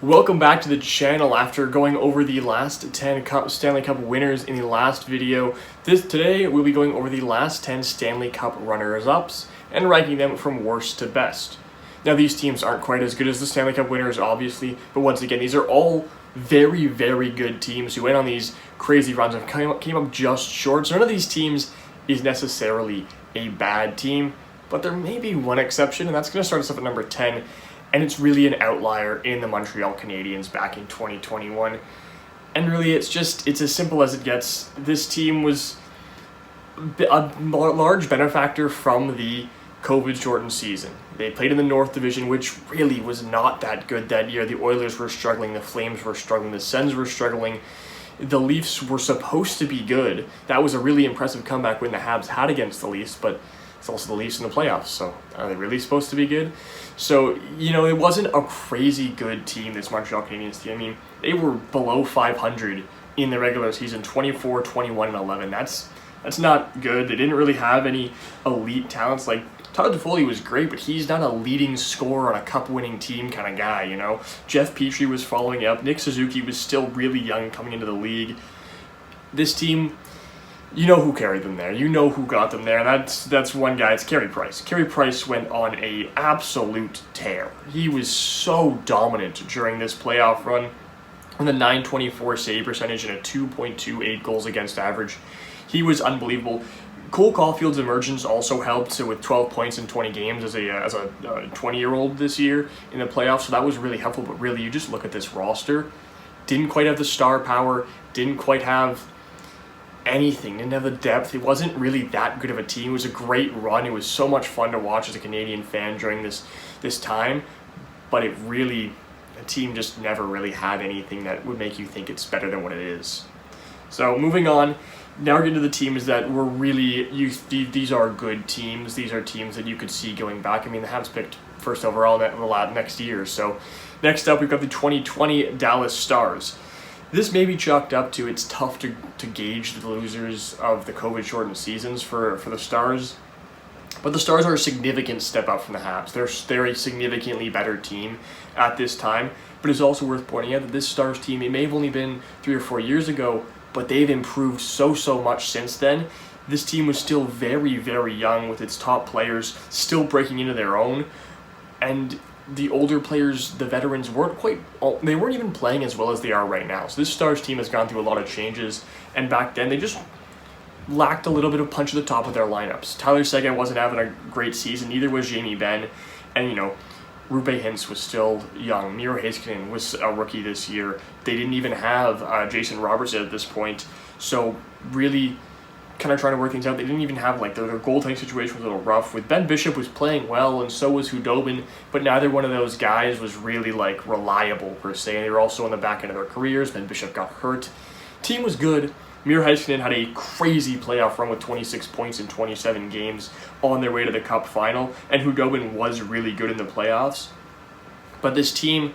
Welcome back to the channel. After going over the last 10 Stanley Cup winners in the last video, today we'll be going over the last 10 Stanley Cup runners ups and ranking them from worst to best. Now these teams aren't quite as good as the Stanley Cup winners obviously, but once again these are all very, very good teams who went on these crazy runs and came up just short. So none of these teams is necessarily a bad team, but there may be one exception, and that's going to start us off at number 10. And it's really an outlier in the Montreal Canadiens back in 2021. And really, it's as simple as it gets. This team was a large benefactor from the COVID-shortened season. They played in the North Division, which really was not that good that year. The Oilers were struggling, the Flames were struggling, the Sens were struggling. The Leafs were supposed to be good. That was a really impressive comeback win the Habs had against the Leafs, but it's also the Leafs in the playoffs, so are they really supposed to be good? So, it wasn't a crazy good team, this Montreal Canadiens team. I mean, they were below 500 in the regular season, 24, 21, and 11. That's not good. They didn't really have any elite talents. Like, Todd Toffoli was great, but he's not a leading scorer on a cup-winning team kind of guy, Jeff Petrie was following up. Nick Suzuki was still really young coming into the league. This team, you know who carried them there. You know who got them there. That's one guy. It's Carey Price. Carey Price went on a absolute tear. He was so dominant during this playoff run with a .924 save percentage and a 2.28 goals against average. He was unbelievable. Cole Caulfield's emergence also helped with 12 points in 20 games as a 20-year-old this year in the playoffs. So that was really helpful. But really, you just look at this roster. Didn't quite have the star power. Didn't quite have anything, didn't have the depth. It wasn't really that good of a team. It was a great run. It was so much fun to watch as a Canadian fan during this time, but the team just never really had anything that would make you think it's better than what it is. So moving on, now we're getting to the teams that were really, these are good teams. These are teams that you could see going back. I mean, the Habs picked first overall next year. So next up, we've got the 2020 Dallas Stars. This may be chalked up to it's tough to gauge the losers of the COVID-shortened seasons for the Stars. But the Stars are a significant step up from the Habs. They're a significantly better team at this time. But it's also worth pointing out that this Stars team, it may have only been 3 or 4 years ago, but they've improved so much since then. This team was still very, very young with its top players still breaking into their own. And the older players, the veterans, they weren't even playing as well as they are right now. So this Stars team has gone through a lot of changes, and back then they just lacked a little bit of punch at the top of their lineups. Tyler Seguin wasn't having a great season, neither was Jamie Benn, and Roope Hintz was still young. Miro Heiskanen was a rookie this year. They didn't even have Jason Robertson at this point, so really kind of trying to work things out. They didn't even have, their goaltending situation was a little rough. With Ben Bishop was playing well, and so was Hudobin, but neither one of those guys was really, reliable, per se. And they were also on the back end of their careers. Ben Bishop got hurt. Team was good. Miro Heiskanen had a crazy playoff run with 26 points in 27 games on their way to the Cup final, and Hudobin was really good in the playoffs. But this team,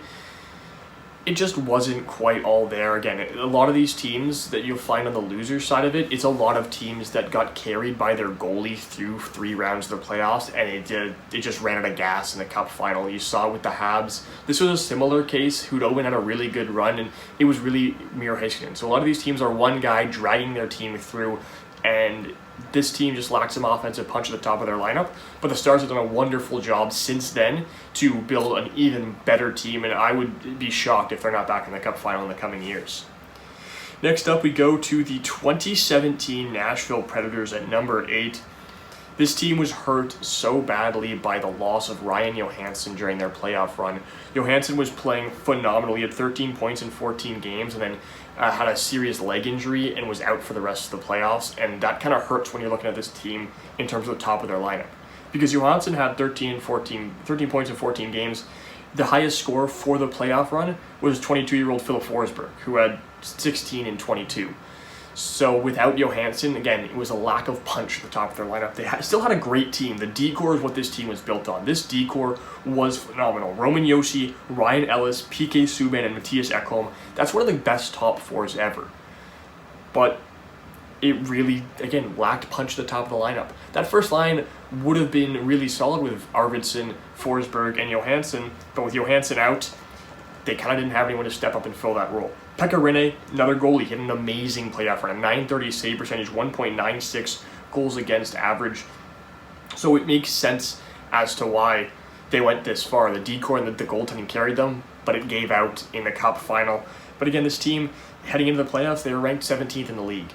it just wasn't quite all there. Again, a lot of these teams that you'll find on the loser side of it's a lot of teams that got carried by their goalie through 3 rounds of the playoffs, and it just ran out of gas in the Cup final. You saw it with the Habs. This was a similar case. Hudobin had a really good run, and it was really Miro Heiskanen. So a lot of these teams are one guy dragging their team through, and this team just lacks some offensive punch at the top of their lineup. But the Stars have done a wonderful job since then to build an even better team, and I would be shocked if they're not back in the Cup final in the coming years. Next up, we go to the 2017 Nashville Predators at number 8. This team was hurt so badly by the loss of Ryan Johansson during their playoff run. Johansson was playing phenomenally. He had 13 points in 14 games, and then had a serious leg injury and was out for the rest of the playoffs. And that kind of hurts when you're looking at this team in terms of the top of their lineup. Because Johansson had 13 points in 14 games. The highest score for the playoff run was 22-year-old Philip Forsberg, who had 16 in 22. So without Johansson, again, it was a lack of punch at the top of their lineup. They still had a great team. The D-core is what this team was built on. This D-core was phenomenal. Roman Josi, Ryan Ellis, PK Subban, and Matthias Ekholm. That's one of the best top 4s ever. But it really, again, lacked punch at the top of the lineup. That first line would have been really solid with Arvidsson, Forsberg, and Johansson, but with Johansson out, they kind of didn't have anyone to step up and fill that role. Pekka Rinne, another goalie, hit an amazing playoff run, a .930 save percentage, 1.96 goals against average. So it makes sense as to why they went this far. The decor and the goaltending carried them, but it gave out in the Cup final. But again, this team, heading into the playoffs, they were ranked 17th in the league.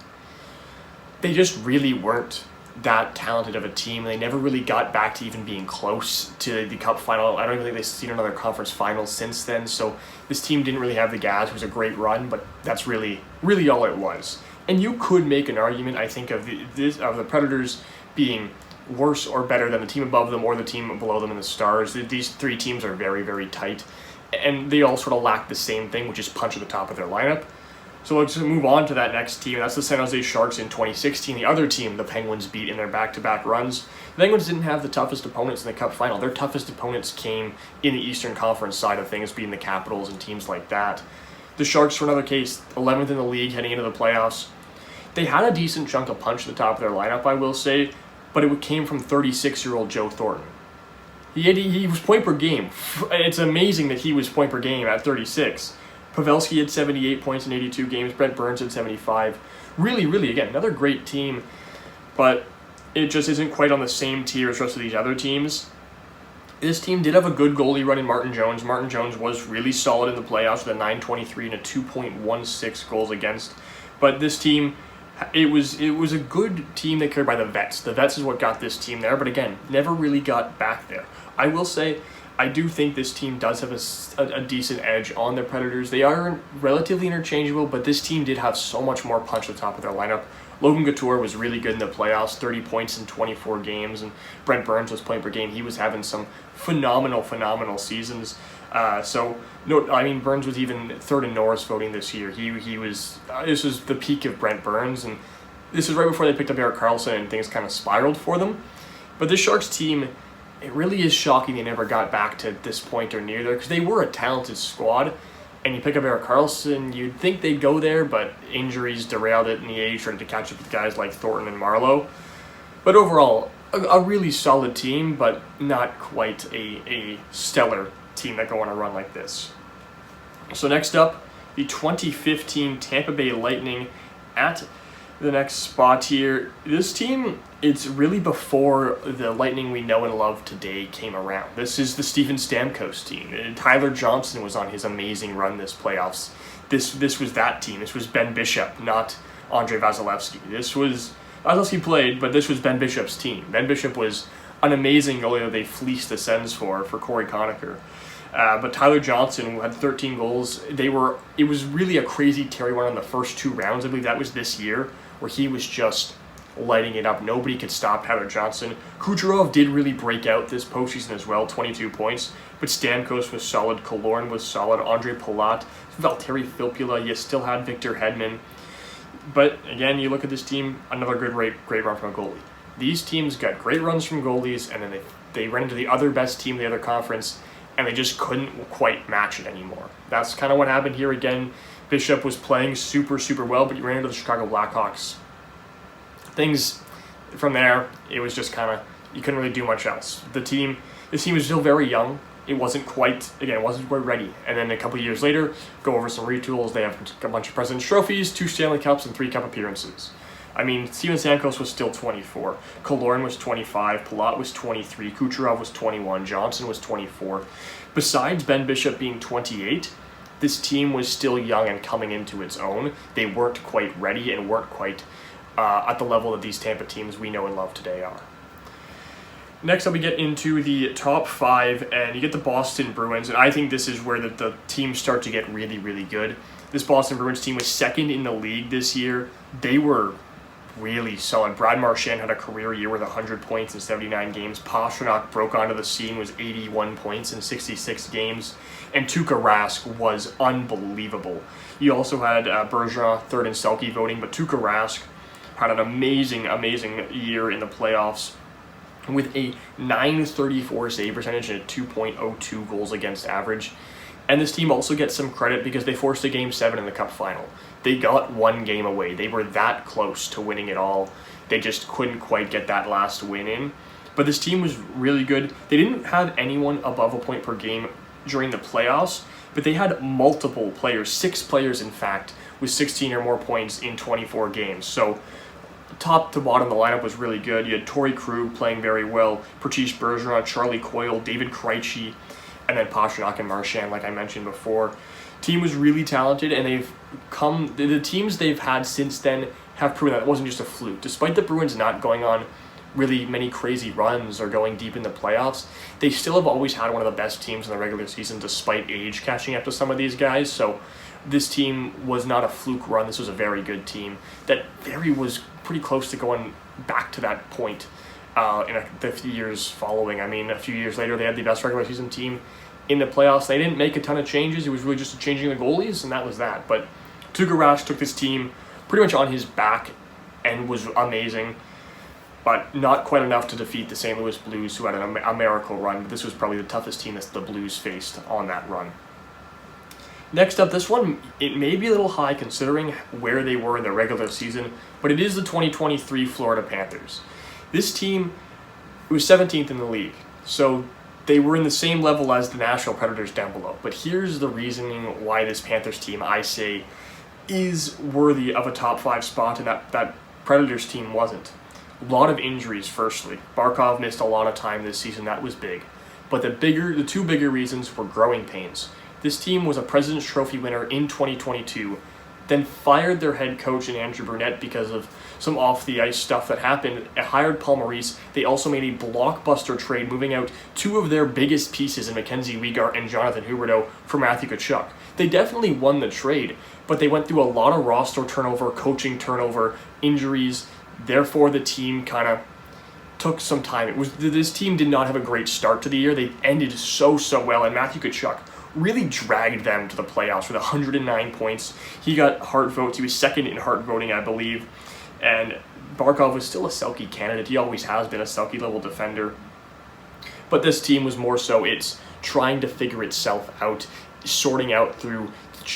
They just really weren't that talented of a team. They never really got back to even being close to the Cup final. I don't even think they've seen another conference final since then. So this team didn't really have the gas. It was a great run, but that's really all it was. And you could make an argument, I think, of the Predators being worse or better than the team above them or the team below them in the Stars. These three teams are very tight, and they all sort of lack the same thing, which is punch at the top of their lineup. So let's move on to that next team. That's the San Jose Sharks in 2016. The other team the Penguins beat in their back-to-back runs. The Penguins didn't have the toughest opponents in the Cup final. Their toughest opponents came in the Eastern Conference side of things, being the Capitals and teams like that. The Sharks, for another case, 11th in the league heading into the playoffs. They had a decent chunk of punch at the top of their lineup, I will say, but it came from 36-year-old Joe Thornton. He was point per game. It's amazing that he was point per game at 36. Pavelski had 78 points in 82 games. Brent Burns had 75. Really, again, another great team, but it just isn't quite on the same tier as the rest of these other teams. This team did have a good goalie run in Martin Jones. Martin Jones was really solid in the playoffs with a .923 and a 2.16 goals against. But this team, it was a good team that carried by the vets. The vets is what got this team there, but again, never really got back there. I will say, I do think this team does have a decent edge on the Predators. They are relatively interchangeable, but this team did have so much more punch at the top of their lineup. Logan Couture was really good in the playoffs, 30 points in 24 games, and Brent Burns was point per game. He was having some phenomenal seasons. Burns was even third in Norris voting this year. He was. This was the peak of Brent Burns, and this is right before they picked up Erik Karlsson and things kind of spiraled for them. But this Sharks team, it really is shocking they never got back to this point or near there, because they were a talented squad. And you pick up Erik Karlsson, you'd think they'd go there, but injuries derailed it in the age, trying to catch up with guys like Thornton and Marleau. But overall, a really solid team, but not quite a stellar team that go on a run like this. So next up, the 2015 Tampa Bay Lightning at the next spot here. This team, it's really before the Lightning we know and love today came around. This is the Steven Stamkos team. Tyler Johnson was on his amazing run this playoffs. This was that team. This was Ben Bishop, not Andrei Vasilevsky. Vasilevsky played, but this was Ben Bishop's team. Ben Bishop was an amazing goalie that they fleeced the Sens for Corey Conacher. But Tyler Johnson, who had 13 goals, it was really a crazy Terry run on the first two rounds. I believe that was this year, where he was just lighting it up. Nobody could stop Tyler Johnson. Kucherov did really break out this postseason as well, 22 points. But Stamkos was solid, Killorn was solid, Andre Palat, Valtteri Filppula, you still had Victor Hedman. But again, you look at this team, another great run from a goalie. These teams got great runs from goalies, and then they ran into the other best team in the other conference, and they just couldn't quite match it anymore. That's kind of what happened here again. Bishop was playing super well, but you ran into the Chicago Blackhawks. Things from there, it was just kind of, you couldn't really do much else. This team was still very young. It wasn't quite ready. And then a couple years later, go over some retools. They have a bunch of President's Trophies, 2 Stanley Cups, and 3 Cup appearances. I mean, Steven Stamkos was still 24. Killorn was 25. Palat was 23. Kucherov was 21. Johnson was 24. Besides Ben Bishop being 28, this team was still young and coming into its own. They weren't quite ready and weren't quite at the level that these Tampa teams we know and love today are. Next up, we get into the top 5, and you get the Boston Bruins, and I think this is where the teams start to get really good. This Boston Bruins team was second in the league this year. They were really solid. Brad Marchand had a career year with 100 points in 79 games. Pastrnak broke onto the scene with 81 points in 66 games. And Tuukka Rask was unbelievable. You also had Bergeron third in Selke voting, but Tuukka Rask had an amazing year in the playoffs with a .934 save percentage and a 2.02 goals against average. And this team also gets some credit because they forced a Game 7 in the Cup final. They got one game away. They were that close to winning it all. They just couldn't quite get that last win in. But this team was really good. They didn't have anyone above a point per game during the playoffs, but they had multiple players, 6 players in fact, with 16 or more points in 24 games. So top to bottom, the lineup was really good. You had Torrey Krug playing very well, Patrice Bergeron, Charlie Coyle, David Krejci, and then Pastrnak and Marchand, like I mentioned before. Team was really talented, and the teams they've had since then have proven that it wasn't just a fluke. Despite the Bruins not going on really many crazy runs or going deep in the playoffs, they still have always had one of the best teams in the regular season despite age catching up to some of these guys. So this team was not a fluke run. This was a very good team that was pretty close to going back to that point in the few years following. I mean, a few years later, they had the best regular season team in the playoffs. They didn't make a ton of changes. It was really just changing the goalies, and that was that. But Tuukka Rask took this team pretty much on his back and was amazing, but not quite enough to defeat the St. Louis Blues, who had a miracle run. But this was probably the toughest team that the Blues faced on that run. Next up, this one, it may be a little high considering where they were in the regular season, but it is the 2023 Florida Panthers. This team was 17th in the league, so they were in the same level as the Nashville Predators down below. But here's the reasoning why this Panthers team, I say, is worthy of a top 5 spot, and that Predators team wasn't. A lot of injuries, firstly. Barkov missed a lot of time this season. That was big. But the 2 bigger reasons were growing pains. This team was a President's Trophy winner in 2022, then fired their head coach in Andrew Brunette because of some off-the-ice stuff that happened. It hired Paul Maurice. They also made a blockbuster trade, moving out 2 of their biggest pieces in Mackenzie Weegar and Jonathan Huberdeau for Matthew Tkachuk. They definitely won the trade, but they went through a lot of roster turnover, coaching turnover, injuries. Therefore, the team kind of took some time. This team did not have a great start to the year. They ended so well, and Matthew Tkachuk really dragged them to the playoffs with 109 points. He got Hart votes. He was second in Hart voting, I believe. And Barkov was still a Selke candidate. He always has been a Selke-level defender. But this team was more so it's trying to figure itself out, sorting out through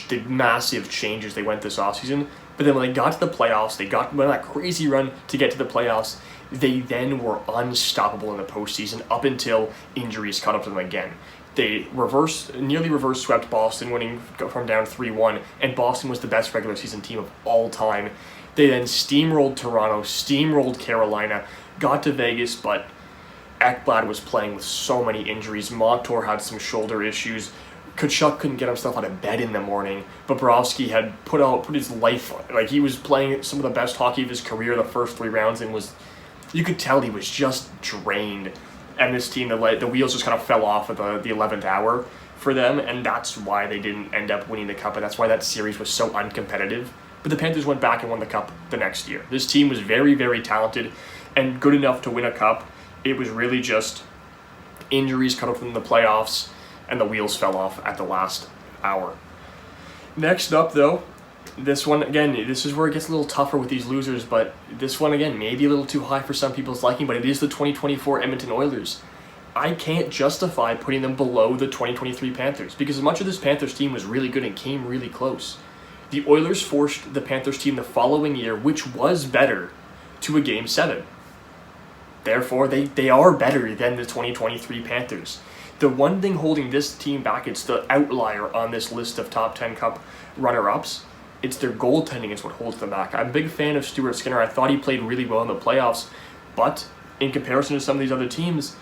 the massive changes they went this offseason. But then when they got to the playoffs, they went on that crazy run to get to the playoffs. They then were unstoppable in the postseason up until injuries caught up to them again. They nearly reverse swept Boston, winning from down 3-1, and Boston was the best regular season team of all time. They then steamrolled Toronto, steamrolled Carolina, got to Vegas, but Ekblad was playing with so many injuries. Montour had some shoulder issues. Tkachuk couldn't get himself out of bed in the morning. Bobrovsky had put his life, like he was playing some of the best hockey of his career the first 3 rounds, and you could tell he was just drained. And this team, the wheels just kind of fell off at the 11th hour for them, and that's why they didn't end up winning the Cup, and that's why that series was so uncompetitive. But the Panthers went back and won the Cup the next year. This team was very, very talented and good enough to win a Cup. It was really just injuries cut off from the playoffs, and the wheels fell off at the last hour. Next up, though, this one, again, this is where it gets a little tougher with these losers, but this one, again, may be a little too high for some people's liking, but it is the 2024 Edmonton Oilers. I can't justify putting them below the 2023 Panthers, because as much of this Panthers team was really good and came really close, the Oilers forced the Panthers team the following year, which was better, to a Game 7. Therefore, they are better than the 2023 Panthers. The one thing holding this team back, it's the outlier on this list of top 10 Cup runner-ups, it's their goaltending is what holds them back. I'm a big fan of Stuart Skinner. I thought he played really well in the playoffs, but in comparison to some of these other teams,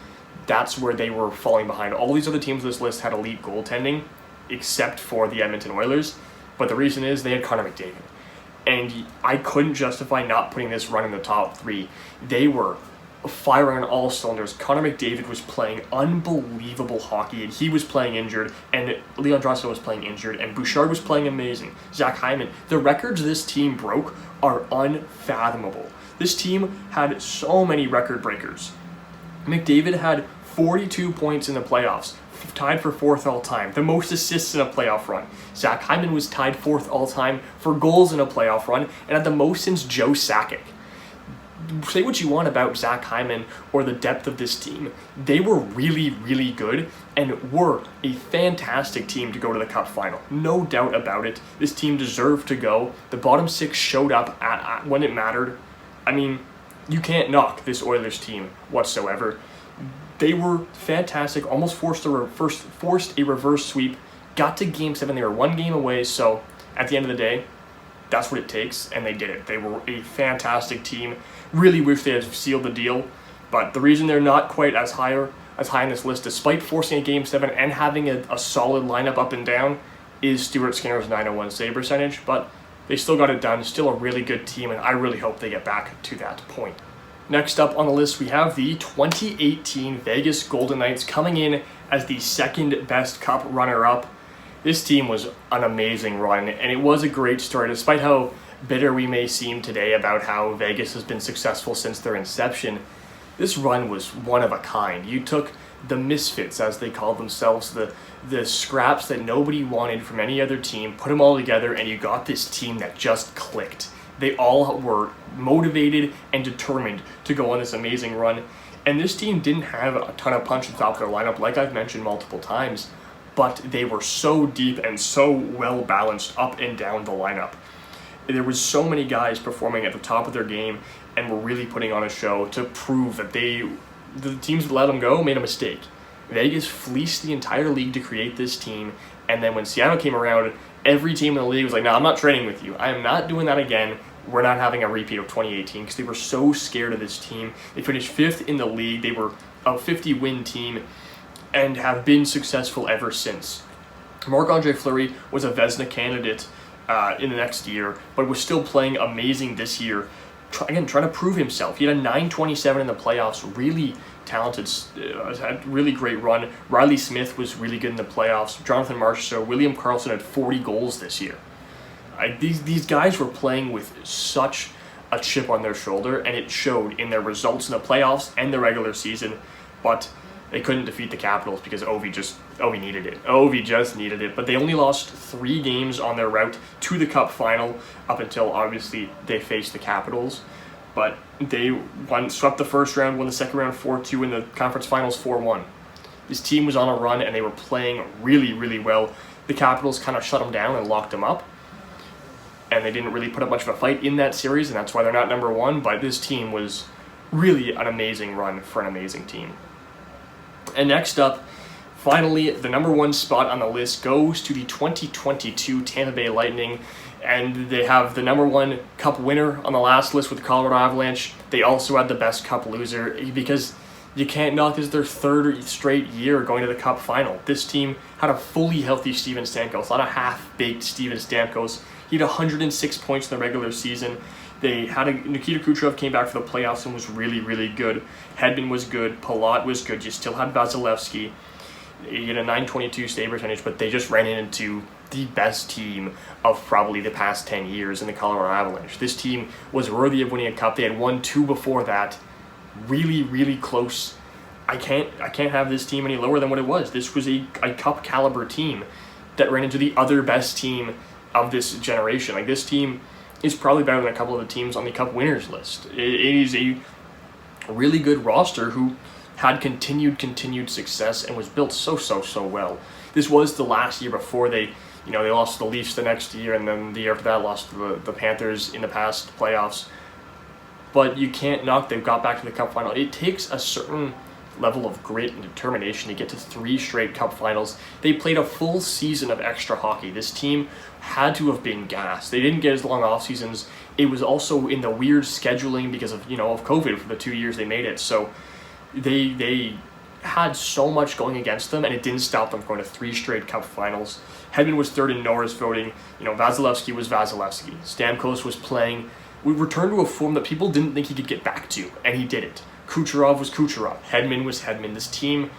that's where they were falling behind. All these other teams on this list had elite goaltending, except for the Edmonton Oilers, but the reason is they had Connor McDavid. And I couldn't justify not putting this run in the top 3. They were firing on all cylinders. Connor McDavid was playing unbelievable hockey, and he was playing injured, and Leon Draisaitl was playing injured, and Bouchard was playing amazing. Zach Hyman. The records this team broke are unfathomable. This team had so many record breakers. McDavid had 42 points in the playoffs, tied for 4th all time, the most assists in a playoff run. Zach Hyman was tied 4th all time for goals in a playoff run, and had the most since Joe Sakic. Say what you want about Zach Hyman or the depth of this team. They were really, really good and were a fantastic team to go to the Cup final. No doubt about it. This team deserved to go. The bottom 6 showed up when it mattered. I mean, you can't knock this Oilers team whatsoever. They were fantastic, almost forced a reverse sweep, got to Game 7. They were 1 game away, so at the end of the day, that's what it takes, and they did it. They were a fantastic team. Really wish they had sealed the deal, but the reason they're not quite as high on this list, despite forcing a Game 7 and having a solid lineup up and down, is Stuart Skinner's .901 save percentage, but they still got it done. Still a really good team, and I really hope they get back to that point. Next up on the list, we have the 2018 Vegas Golden Knights coming in as the second best Cup runner-up. This team was an amazing run, and it was a great story, despite how bitter we may seem today about how Vegas has been successful since their inception. This run was one of a kind. You took the misfits, as they call themselves, the scraps that nobody wanted from any other team, put them all together, and you got this team that just clicked. They all were motivated and determined to go on this amazing run. And this team didn't have a ton of punch at the top of their lineup, like I've mentioned multiple times, but they were so deep and so well balanced up and down the lineup. There was so many guys performing at the top of their game and were really putting on a show to prove that the teams that let them go made a mistake. Vegas fleeced the entire league to create this team, and then when Seattle came around, every team in the league was like, no, I'm not trading with you. I am not doing that again. We're not having a repeat of 2018, because they were so scared of this team. They finished 5th in the league. They were a 50-win team and have been successful ever since. Marc-Andre Fleury was a Vezina candidate in the next year, but was still playing amazing this year. Trying to prove himself. He had a .927 in the playoffs. Really talented, had a really great run. Riley Smith was really good in the playoffs. Jonathan Marchessault, William Karlsson had 40 goals this year. These guys were playing with such a chip on their shoulder, and it showed in their results in the playoffs and the regular season, but they couldn't defeat the Capitals because Ovi needed it. Ovi just needed it, but they only lost 3 games on their route to the Cup final up until, obviously, they faced the Capitals. But they swept the first round, won the second round 4-2, in the conference finals 4-1. This team was on a run, and they were playing really, really well. The Capitals kind of shut them down and locked them up, and they didn't really put up much of a fight in that series, and that's why they're not number 1, but this team was really an amazing run for an amazing team. And next up, finally, the number 1 spot on the list goes to the 2022 Tampa Bay Lightning, and they have the number 1 Cup winner on the last list with the Colorado Avalanche. They also had the best Cup loser, because you can't knock this their 3rd straight year going to the Cup final. This team had a fully healthy Steven Stamkos, not a half-baked Steven Stamkos. He had 106 points in the regular season. They had Nikita Kucherov came back for the playoffs and was really, really good. Hedman was good. Palat was good. You still had Vasilevsky. He had a .922 save percentage, but they just ran into the best team of probably the past 10 years in the Colorado Avalanche. This team was worthy of winning a cup. They had won 2 before that. Really, really close. I can't have this team any lower than what it was. This was a cup caliber team that ran into the other best team of this generation. Like, this team is probably better than a couple of the teams on the Cup winners list. It is a really good roster who had continued success and was built so well. This was the last year before they lost to the Leafs the next year, and then the year after that lost to the Panthers in the past playoffs. But you can't knock they've got back to the Cup final. It takes a certain level of grit and determination to get to 3 straight Cup finals. They played a full season of extra hockey. This team had to have been gassed. They didn't get as long off seasons. It was also in the weird scheduling because of COVID for the 2 years they made it. So they had so much going against them, and it didn't stop them from going to 3 straight Cup finals. Hedman was 3rd in Norris voting. Vasilevsky was Vasilevsky. Stamkos was playing. We returned to a form that people didn't think he could get back to, and he did it. Kucherov was Kucherov. Hedman was Hedman. This team,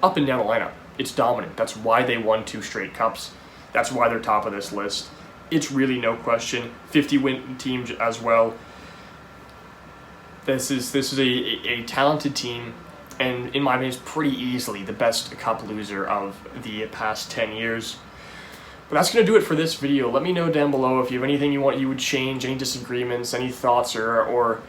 up and down the lineup, it's dominant. That's why they won 2 straight cups. That's why they're top of this list. It's really no question. 50-win team as well. This is a talented team, and in my opinion, it's pretty easily the best cup loser of the past 10 years. But that's going to do it for this video. Let me know down below if you have anything you would change, any disagreements, any thoughts or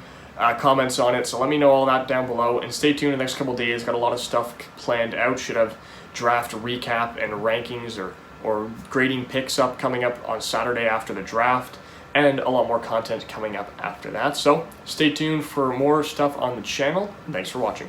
comments on it. So let me know all that down below, and stay tuned in the next couple days. Got a lot of stuff planned out. Should have draft recap and rankings or grading picks coming up on Saturday after the draft, and a lot more content coming up after that. So stay tuned for more stuff on the channel. Thanks for watching.